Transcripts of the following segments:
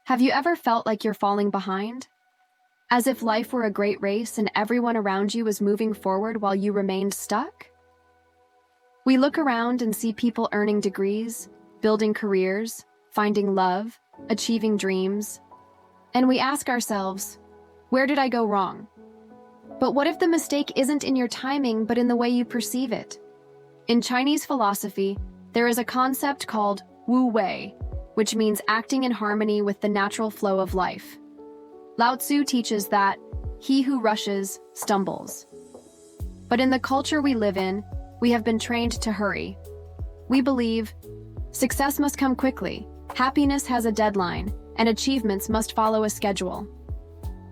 Have you ever felt like you're falling behind? As if life were a great race and everyone around you was moving forward while you remained stuck? We look around and see people earning degrees, building careers, finding love, achieving dreams. And we ask ourselves, where did I go wrong? But what if the mistake isn't in your timing but in the way you perceive it? In Chinese philosophy, there is a concept called Wu Wei, which means acting in harmony with the natural flow of life. Lao Tzu teaches that he who rushes stumbles. But in the culture we live in, we have been trained to hurry. We believe success must come quickly, happiness has a deadline, and achievements must follow a schedule.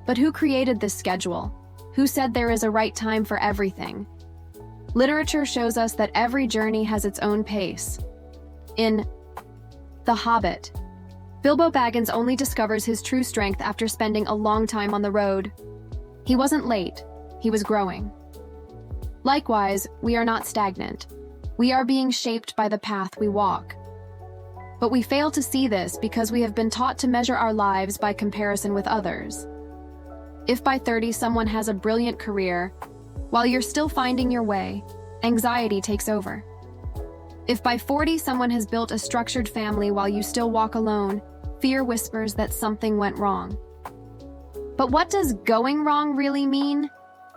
But who created this schedule? Who said there is a right time for everything? Literature shows us that every journey has its own pace. In The Hobbit, Bilbo Baggins only discovers his true strength after spending a long time on the road. He wasn't late, he was growing. Likewise, we are not stagnant. We are being shaped by the path we walk. But we fail to see this because we have been taught to measure our lives by comparison with others. If by 30 someone has a brilliant career, while you're still finding your way, anxiety takes over. If by 40 someone has built a structured family while you still walk alone, fear whispers that something went wrong. But what does going wrong really mean?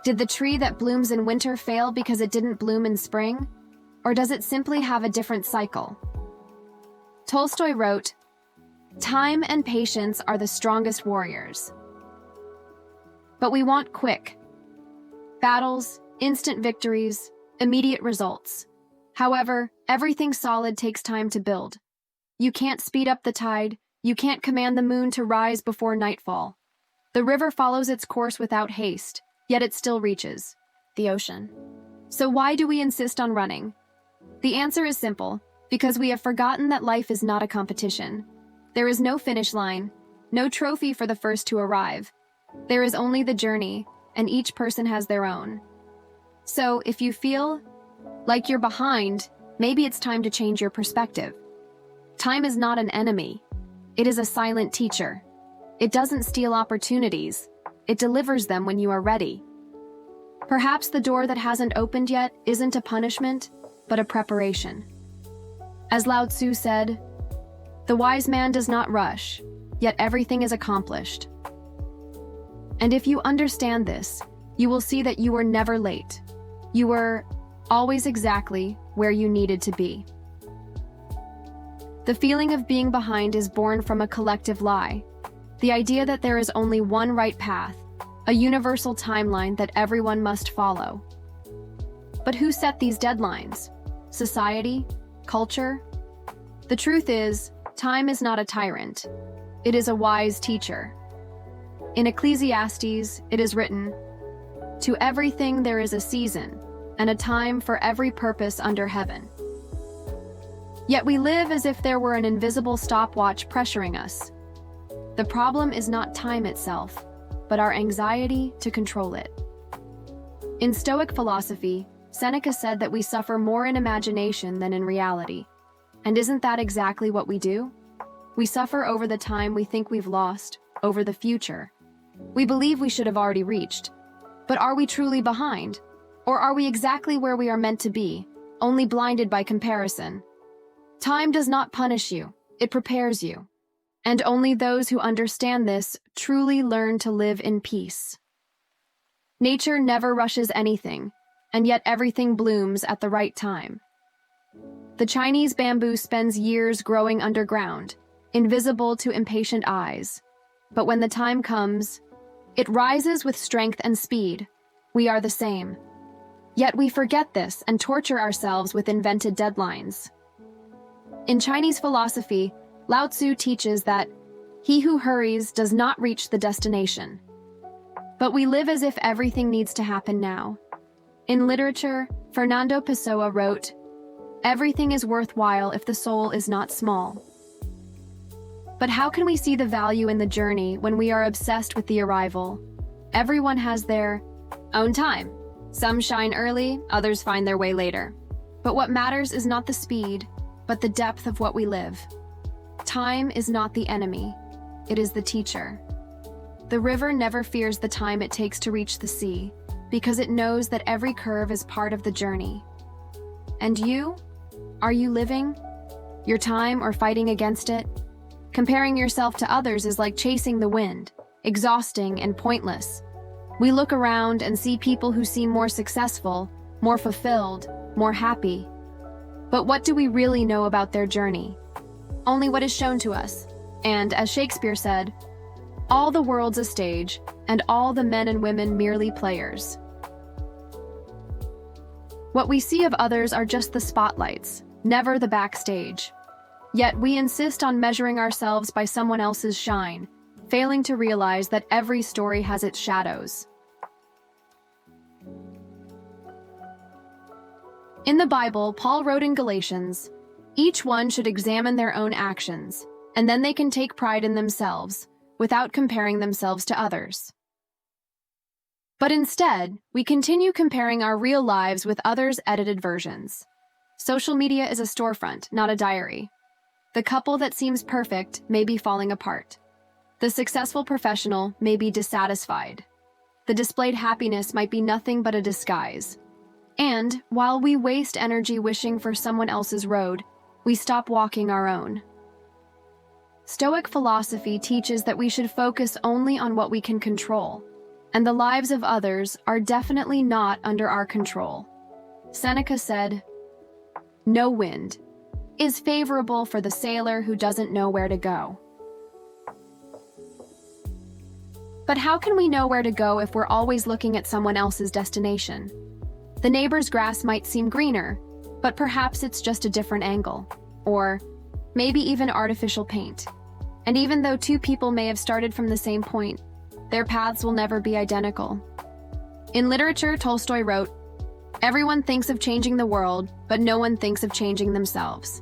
Did the tree that blooms in winter fail because it didn't bloom in spring? Or does it simply have a different cycle? Tolstoy wrote, "Time and patience are the strongest warriors." But we want quick battles, instant victories, immediate results. However, everything solid takes time to build. You can't speed up the tide, you can't command the moon to rise before nightfall. The river follows its course without haste, yet it still reaches the ocean. So why do we insist on running? The answer is simple, because we have forgotten that life is not a competition. There is no finish line, no trophy for the first to arrive. There is only the journey, and each person has their own. So if you feel like you're behind, maybe it's time to change your perspective. Time is not an enemy. It is a silent teacher. It doesn't steal opportunities. It delivers them when you are ready. Perhaps the door that hasn't opened yet isn't a punishment, but a preparation. As Lao Tzu said, "The wise man does not rush, yet everything is accomplished." And if you understand this, you will see that you were never late. You were always exactly where you needed to be. The feeling of being behind is born from a collective lie, the idea that there is only one right path, a universal timeline that everyone must follow. But who set these deadlines? Society? Culture? The truth is, time is not a tyrant. It is a wise teacher. In Ecclesiastes, it is written, "To everything there is a season, and a time for every purpose under heaven." Yet we live as if there were an invisible stopwatch pressuring us. The problem is not time itself, but our anxiety to control it. In Stoic philosophy, Seneca said that we suffer more in imagination than in reality. And isn't that exactly what we do? We suffer over the time we think we've lost, over the future. We believe we should have already reached. But are we truly behind? Or are we exactly where we are meant to be, only blinded by comparison? Time does not punish you, it prepares you. And only those who understand this truly learn to live in peace. Nature never rushes anything, and yet everything blooms at the right time. The Chinese bamboo spends years growing underground, invisible to impatient eyes. But when the time comes, it rises with strength and speed. We are the same. Yet we forget this and torture ourselves with invented deadlines. In Chinese philosophy, Lao Tzu teaches that he who hurries does not reach the destination. But we live as if everything needs to happen now. In literature, Fernando Pessoa wrote, "Everything is worthwhile if the soul is not small." But how can we see the value in the journey when we are obsessed with the arrival? Everyone has their own time. Some shine early, others find their way later. But what matters is not the speed, but the depth of what we live. Time is not the enemy. it is the teacher. The river never fears the time it takes to reach the sea, because it knows that every curve is part of the journey. And you? Are you living your time or fighting against it? Comparing yourself to others is like chasing the wind, exhausting and pointless. We look around and see people who seem more successful, more fulfilled, more happy. But what do we really know about their journey? Only what is shown to us. And, as Shakespeare said, all the world's a stage, and all the men and women merely players. What we see of others are just the spotlights, never the backstage. Yet we insist on measuring ourselves by someone else's shine, failing to realize that every story has its shadows. In the Bible, Paul wrote in Galatians, "Each one should examine their own actions, and then they can take pride in themselves, without comparing themselves to others." But instead, we continue comparing our real lives with others' edited versions. Social media is a storefront, not a diary. The couple that seems perfect may be falling apart. The successful professional may be dissatisfied. The displayed happiness might be nothing but a disguise. And, while we waste energy wishing for someone else's road, we stop walking our own. Stoic philosophy teaches that we should focus only on what we can control, and the lives of others are definitely not under our control. Seneca said, "No wind is favorable for the sailor who doesn't know where to go." But how can we know where to go if we're always looking at someone else's destination? The neighbor's grass might seem greener, but perhaps it's just a different angle, or maybe even artificial paint. And even though two people may have started from the same point, their paths will never be identical. In literature, Tolstoy wrote, "Everyone thinks of changing the world, but no one thinks of changing themselves."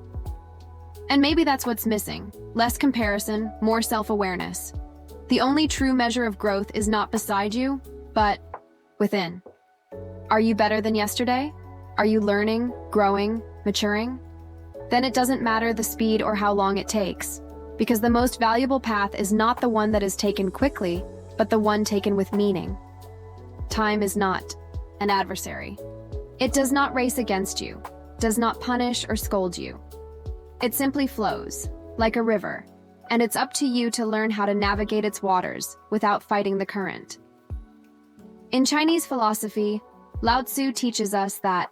And maybe that's what's missing: less comparison, more self-awareness. The only true measure of growth is not beside you, but within. Are you better than yesterday? Are you learning, growing, maturing? Then it doesn't matter the speed or how long it takes, because the most valuable path is not the one that is taken quickly, but the one taken with meaning. Time is not an adversary. It does not race against you, does not punish or scold you. It simply flows, like a river, and it's up to you to learn how to navigate its waters without fighting the current. In Chinese philosophy, Lao Tzu teaches us that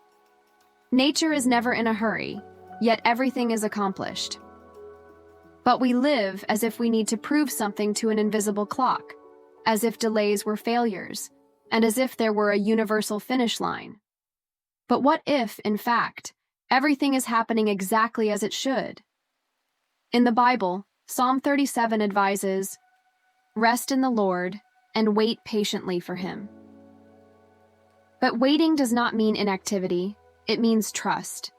nature is never in a hurry, yet everything is accomplished. But we live as if we need to prove something to an invisible clock, as if delays were failures, and as if there were a universal finish line. But what if, in fact, everything is happening exactly as it should? In the Bible, Psalm 37 advises, "Rest in the Lord and wait patiently for Him." But waiting does not mean inactivity, it means trust.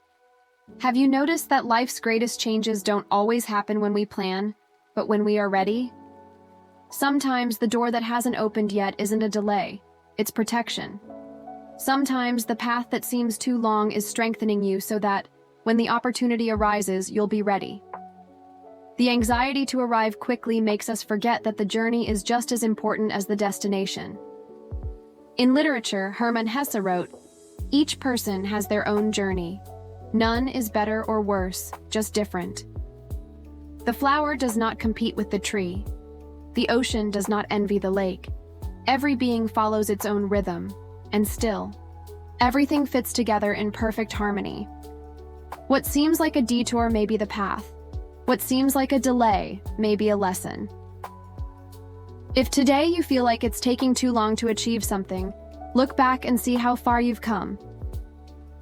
Have you noticed that life's greatest changes don't always happen when we plan, but when we are ready? Sometimes the door that hasn't opened yet isn't a delay, it's protection. Sometimes the path that seems too long is strengthening you so that, when the opportunity arises, you'll be ready. The anxiety to arrive quickly makes us forget that the journey is just as important as the destination. In literature, Hermann Hesse wrote, "Each person has their own journey. None is better or worse, just different. The flower does not compete with the tree. The ocean does not envy the lake. Every being follows its own rhythm, and still, everything fits together in perfect harmony. What seems like a detour may be the path. What seems like a delay may be a lesson." If today you feel like it's taking too long to achieve something, look back and see how far you've come.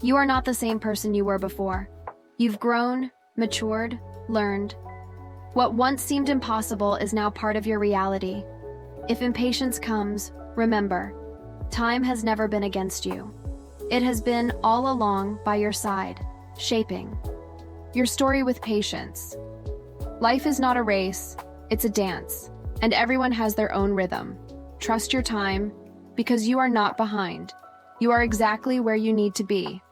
You are not the same person you were before. You've grown, matured, learned. What once seemed impossible is now part of your reality. If impatience comes, remember, time has never been against you. It has been all along by your side, shaping your story with patience. Life is not a race, it's a dance, and everyone has their own rhythm. Trust your time, because you are not behind. You are exactly where you need to be.